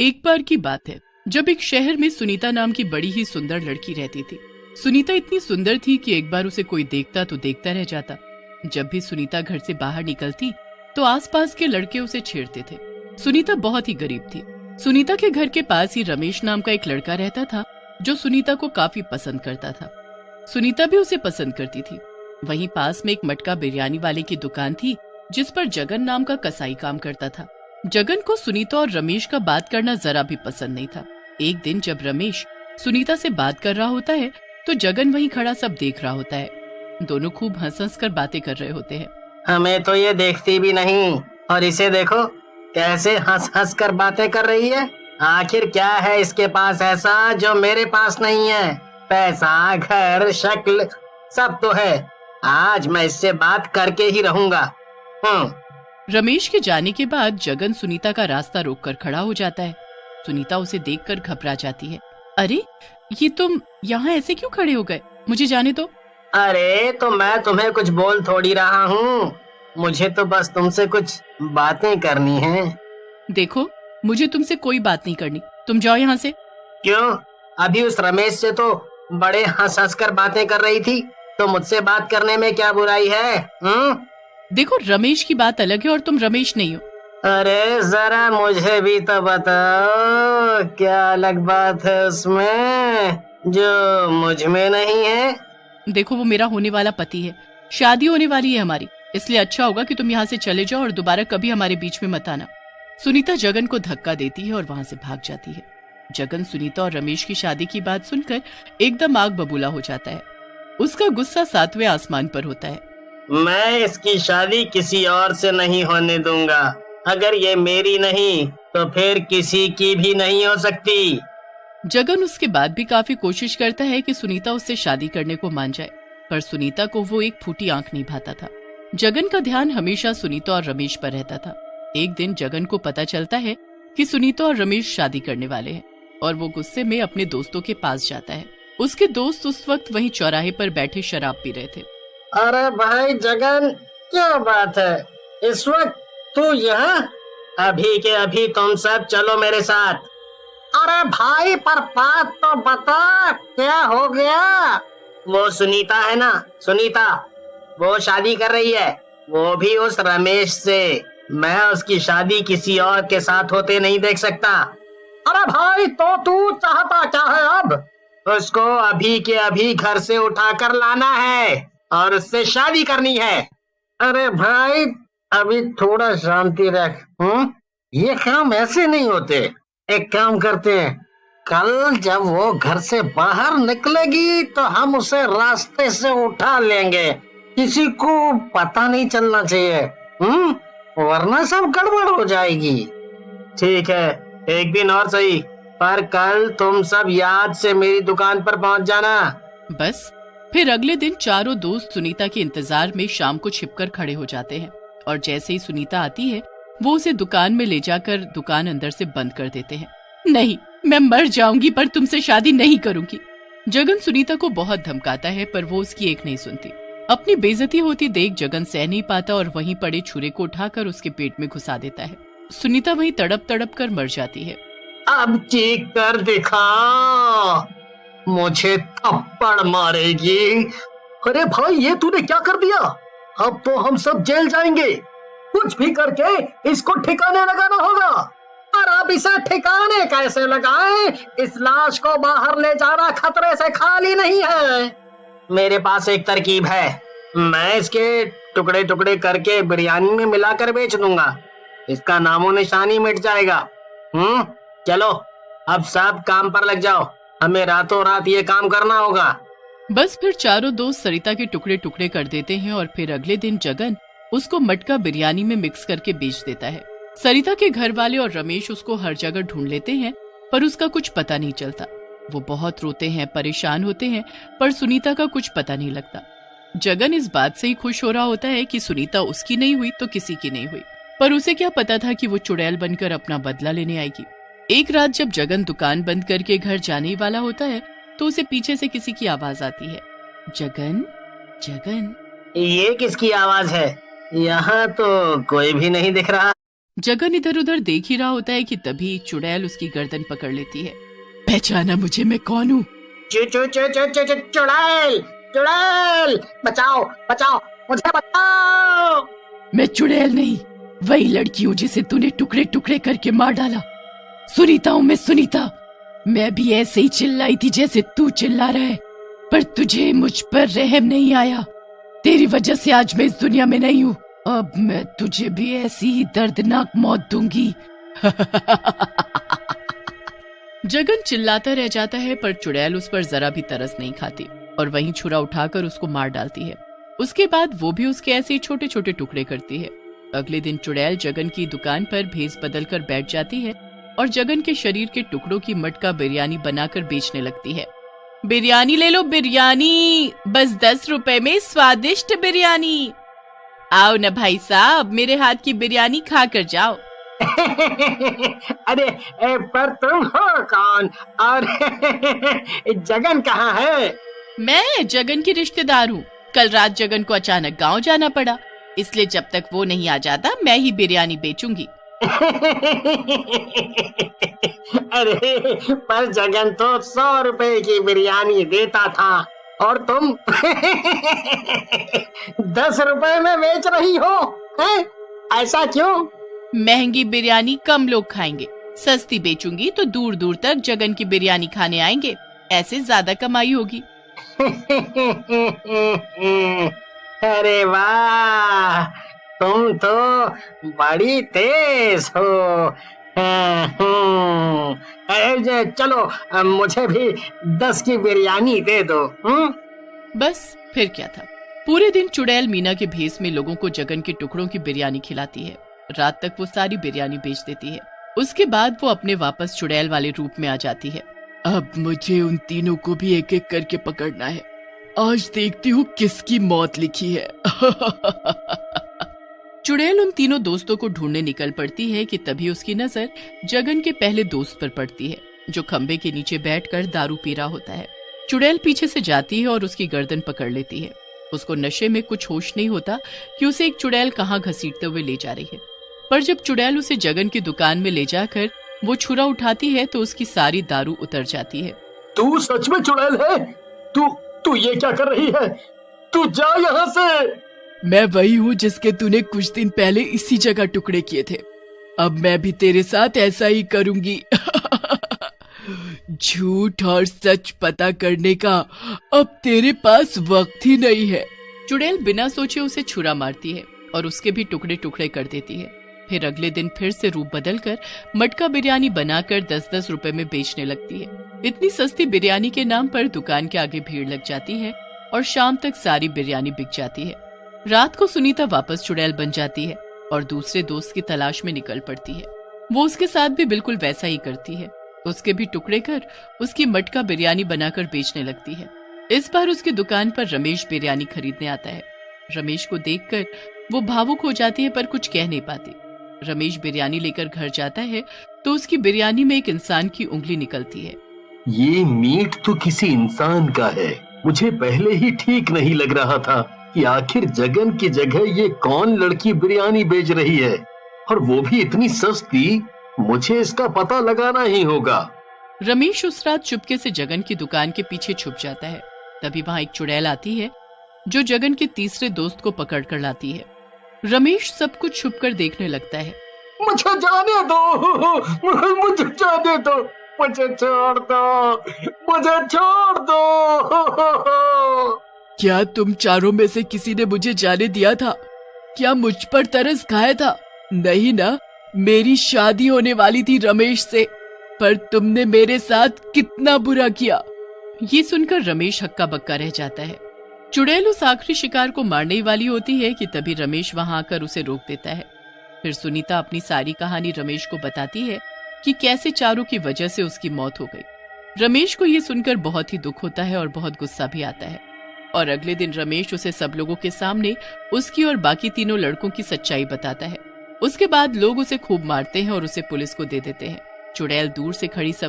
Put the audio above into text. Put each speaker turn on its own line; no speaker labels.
एक बार की बात है जब एक शहर में सुनीता नाम की बड़ी ही सुंदर लड़की रहती थी। सुनीता इतनी सुंदर थी कि एक बार उसे कोई देखता तो देखता रह जाता। जब भी सुनीता घर से बाहर निकलती तो आसपास के लड़के उसे छेड़ते थे। सुनीता बहुत ही गरीब थी। सुनीता के घर के पास ही रमेश नाम का एक लड़का रहता था जो सुनीता को काफी पसंद करता था। सुनीता भी उसे पसंद करती थी। वहीं पास में एक मटका बिरयानी वाले की दुकान थी जिस पर जगन नाम का कसाई काम करता था। जगन को सुनीता और रमेश का बात करना जरा भी पसंद नहीं था। एक दिन जब रमेश सुनीता से बात कर रहा होता है तो जगन वहीं खड़ा सब देख रहा होता है। दोनों खूब हंस हंस कर बातें कर रहे होते हैं।
हमें तो ये देखती भी नहीं और इसे देखो कैसे हंस हंस कर बातें कर रही है। आखिर क्या है इसके पास ऐसा जो मेरे पास नहीं है? पैसा, घर, शक्ल सब तो है। आज मैं इससे बात करके ही रहूंगा।
रमेश के जाने के बाद जगन सुनीता का रास्ता रोककर खड़ा हो जाता है। सुनीता उसे देखकर घबरा जाती है। अरे ये तुम यहाँ ऐसे क्यों खड़े हो गए? मुझे जाने दो।
अरे तो मैं तुम्हें कुछ बोल थोड़ी रहा हूँ, मुझे तो बस तुमसे कुछ बातें करनी है।
देखो मुझे तुमसे कोई बात नहीं करनी, तुम जाओ यहाँ से।
क्यों? अभी उस रमेश से तो बड़े हंस हंस कर बातें कर रही थी, तो मुझसे बात करने में क्या बुराई है?
देखो रमेश की बात अलग है और तुम रमेश नहीं हो।
अरे जरा मुझे भी तो बताओ क्या अलग बात है उसमें जो मुझ में नहीं है?
देखो वो मेरा होने वाला पति है, शादी होने वाली है हमारी, इसलिए अच्छा होगा कि तुम यहाँ से चले जाओ और दोबारा कभी हमारे बीच में मत आना। सुनीता जगन को धक्का देती है और वहाँ से भाग जाती है। जगन सुनीता और रमेश की शादी की बात सुनकर एकदम आग बबूला हो जाता है। उसका गुस्सा 7वें आसमान पर होता है।
मैं इसकी शादी किसी और से नहीं होने दूंगा। अगर ये मेरी नहीं तो फिर किसी की भी नहीं हो सकती।
जगन उसके बाद भी काफी कोशिश करता है कि सुनीता उससे शादी करने को मान जाए, पर सुनीता को वो एक फूटी आंख नहीं भाता था। जगन का ध्यान हमेशा सुनीता और रमेश पर रहता था। एक दिन जगन को पता चलता है कि सुनीता और रमेश शादी करने वाले हैं और वो गुस्से में अपने दोस्तों के पास जाता है। उसके दोस्त उस वक्त वहीं चौराहे पर बैठे शराब पी रहे थे।
अरे भाई जगन, क्या बात है इस वक्त तू यहाँ? अभी के अभी तुम सब चलो मेरे साथ। अरे भाई पर बात तो बता, क्या हो गया? वो सुनीता है ना, सुनीता वो शादी कर रही है, वो भी उस रमेश से। मैं उसकी शादी किसी और के साथ होते नहीं देख सकता। अरे भाई तो तू चाहता क्या है अब? उसको अभी के अभी घर से उठाकर लाना है और उससे शादी करनी है। अरे भाई अभी थोड़ा शांति रख। ये काम ऐसे नहीं होते। एक काम करते हैं, कल जब वो घर से बाहर निकलेगी तो हम उसे रास्ते से उठा लेंगे। किसी को पता नहीं चलना चाहिए, वरना सब गड़बड़ हो जाएगी। ठीक है, एक दिन और सही, पर कल तुम सब याद से मेरी दुकान पर पहुंच जाना।
बस फिर अगले दिन चारों दोस्त सुनीता के इंतजार में शाम को छिपकर खड़े हो जाते हैं और जैसे ही सुनीता आती है वो उसे दुकान में ले जाकर दुकान अंदर से बंद कर देते हैं। नहीं, मैं मर जाऊंगी पर तुमसे शादी नहीं करूंगी। जगन सुनीता को बहुत धमकाता है पर वो उसकी एक नहीं सुनती। अपनी बेइज्जती होती देख जगन सह नहीं पाता और वहीं पड़े छुरे को उठाकर उसके पेट में घुसा देता है। सुनीता वहीं तड़प तड़प कर मर जाती है।
अब चीख कर दिखा, मुझे थप्पड़ मारेगी। अरे भाई ये तूने क्या कर दिया? अब तो हम सब जेल जाएंगे। कुछ भी करके इसको ठिकाने लगाना होगा। और अब इसे ठिकाने कैसे लगाएं? इस लाश को बाहर ले जाना खतरे से खाली नहीं है। मेरे पास एक तरकीब है, मैं इसके टुकड़े टुकड़े करके बिरयानी में मिलाकर बेच दूंगा। इसका नामो निशानी मिट जाएगा। चलो अब सब काम पर लग जाओ, हमें रातों रात ये काम करना होगा।
बस फिर चारों दोस्त सरिता के टुकड़े टुकड़े कर देते हैं और फिर अगले दिन जगन उसको मटका बिरयानी में मिक्स करके बेच देता है। सरिता के घर वाले और रमेश उसको हर जगह ढूंढ लेते हैं पर उसका कुछ पता नहीं चलता। वो बहुत रोते हैं, परेशान होते हैं, पर सुनीता का कुछ पता नहीं लगता। जगन इस बात से ही खुश हो रहा होता है कि सुनीता उसकी नहीं हुई तो किसी की नहीं हुई, पर उसे क्या पता था कि वो चुड़ैल बनकर अपना बदला लेने आएगी। एक रात जब जगन दुकान बंद करके घर जाने ही वाला होता है तो उसे पीछे से किसी की आवाज आती है। जगन, जगन।
ये किसकी आवाज है? यहाँ तो कोई भी नहीं दिख रहा।
जगन इधर उधर देख ही रहा होता है कि तभी चुड़ैल उसकी गर्दन पकड़ लेती है। पहचाना मुझे, मैं कौन हूँ?
चुड़ैल, चुड़ैल, बचाओ बचाओ, मुझे बचाओ।
मैं चुड़ैल नहीं, वही लड़की हूँ जिसे तूने टुकड़े टुकड़े करके मार डाला। सुनीता हूँ मैं, सुनीता। मैं भी ऐसे ही चिल्लाई थी जैसे तू चिल्ला रहा है, पर तुझे मुझ पर रहम नहीं आया। तेरी वजह से आज मैं इस दुनिया में नहीं हूँ। अब मैं तुझे भी ऐसी ही दर्दनाक मौत दूंगी। जगन चिल्लाता रह जाता है, पर चुड़ैल उस पर जरा भी तरस नहीं खाती और वहीं छुरा उठाकर उसको मार डालती है। उसके बाद वो भी उसके ऐसे ही छोटे छोटे टुकड़े करती है। अगले दिन चुड़ैल जगन की दुकान पर भेस बदल कर बैठ जाती है और जगन के शरीर के टुकड़ों की मटका बिरयानी बनाकर बेचने लगती है। बिरयानी ले लो, बिरयानी, बस 10 रुपए में स्वादिष्ट बिरयानी। आओ न भाई साहब, मेरे हाथ की बिरयानी खा कर जाओ।
अरे पर तुम हो कौन और जगन कहाँ है?
मैं जगन की रिश्तेदार हूँ। कल रात जगन को अचानक गांव जाना पड़ा, इसलिए जब तक वो नहीं आ जाता मैं ही बिरयानी बेचूंगी।
अरे पर जगन तो 100 रुपए की बिरयानी देता था और तुम 10 रुपए में बेच रही हो, हैं? ऐसा क्यों?
महंगी बिरयानी कम लोग खाएंगे, सस्ती बेचूंगी तो दूर दूर तक जगन की बिरयानी खाने आएंगे, ऐसे ज्यादा कमाई होगी।
अरे वाह, तुम तो बड़ी तेज हो। चलो मुझे भी 10 की बिरयानी दे दो।
बस फिर क्या था, पूरे दिन चुड़ैल मीना के भेस में लोगों को जगन के टुकड़ों की बिरयानी खिलाती है। रात तक वो सारी बिरयानी बेच देती है। उसके बाद वो अपने वापस चुड़ैल वाले रूप में आ जाती है। अब मुझे उन तीनों को भी एक एक करके पकड़ना है। आज देखती हूँ किसकी मौत लिखी है। चुड़ैल उन तीनों दोस्तों को ढूंढने निकल पड़ती है कि तभी उसकी नजर जगन के पहले दोस्त पर पड़ती है, जो खंबे के नीचे बैठकर दारू पी रहा होता है। चुड़ैल पीछे से जाती है और उसकी गर्दन पकड़ लेती है। उसको नशे में कुछ होश नहीं होता कि उसे एक चुड़ैल कहाँ घसीटते हुए ले जा रही है। पर जब चुड़ैल उसे जगन की दुकान में ले जाकर वो छुरा उठाती है तो उसकी सारी दारू उतर जाती है।
तू सच में चुड़ैल है? तू ये क्या कर रही है? तू जा यहाँ से।
मैं वही हूँ जिसके तूने कुछ दिन पहले इसी जगह टुकड़े किए थे। अब मैं भी तेरे साथ ऐसा ही करूंगी। झूठ और सच पता करने का अब तेरे पास वक्त ही नहीं है। चुड़ैल बिना सोचे उसे छुरा मारती है और उसके भी टुकड़े टुकड़े कर देती है। फिर अगले दिन फिर से रूप बदलकर मटका बिरयानी बनाकर 10-10 रुपए में बेचने लगती है। इतनी सस्ती बिरयानी के नाम पर दुकान के आगे भीड़ लग जाती है और शाम तक सारी बिरयानी बिक जाती है। रात को सुनीता वापस चुड़ैल बन जाती है और दूसरे दोस्त की तलाश में निकल पड़ती है। वो उसके साथ भी बिल्कुल वैसा ही करती है। उसके भी टुकड़े कर उसकी मटका बिरयानी बनाकर बेचने लगती है। इस बार उसकी दुकान पर रमेश बिरयानी खरीदने आता है। रमेश को देखकर वो भावुक हो जाती है पर कुछ कह नहीं पाती। रमेश बिरयानी लेकर घर जाता है तो उसकी बिरयानी में एक इंसान की उंगली निकलती है।
ये मीट तो किसी इंसान का है। मुझे पहले ही ठीक नहीं लग रहा था कि आखिर जगन की जगह ये कौन लड़की बिरयानी बेच रही है, और वो भी इतनी सस्ती। मुझे इसका पता लगाना ही होगा।
रमेश उस रात चुपके से जगन की दुकान के पीछे छुप जाता है। तभी वहां एक चुड़ैल आती है जो जगन के तीसरे दोस्त को पकड़ कर लाती है। रमेश सब कुछ छुपकर देखने लगता है।
मुझे जाने दो, मुझे जाने दो, मुझे छोड़ दो, मुझे छोड़ दो।
क्या तुम चारों में से किसी ने मुझे जाने दिया था? क्या मुझ पर तरस खाया था? नहीं ना, मेरी शादी होने वाली थी रमेश से, पर तुमने मेरे साथ कितना बुरा किया। ये सुनकर रमेश हक्का बक्का रह जाता है। चुड़ैल उस आखिरी शिकार को मारने ही वाली होती है कि तभी रमेश वहां आकर उसे रोक देता है। फिर सुनीता अपनी सारी कहानी रमेश को बताती है कि कैसे चारों की वजह से उसकी मौत हो गई। रमेश को ये सुनकर बहुत ही दुख होता है और बहुत गुस्सा भी आता है। और अगले दिन रमेश उसे सब लोगों के सामने उसकी और बाकी तीनों लड़कों की सच्चाई बताता है। उसके बाद लोग उसे खूब मारते हैं और उसे पुलिस को दे देते हैं। चुड़ैल दूर से खड़ी सब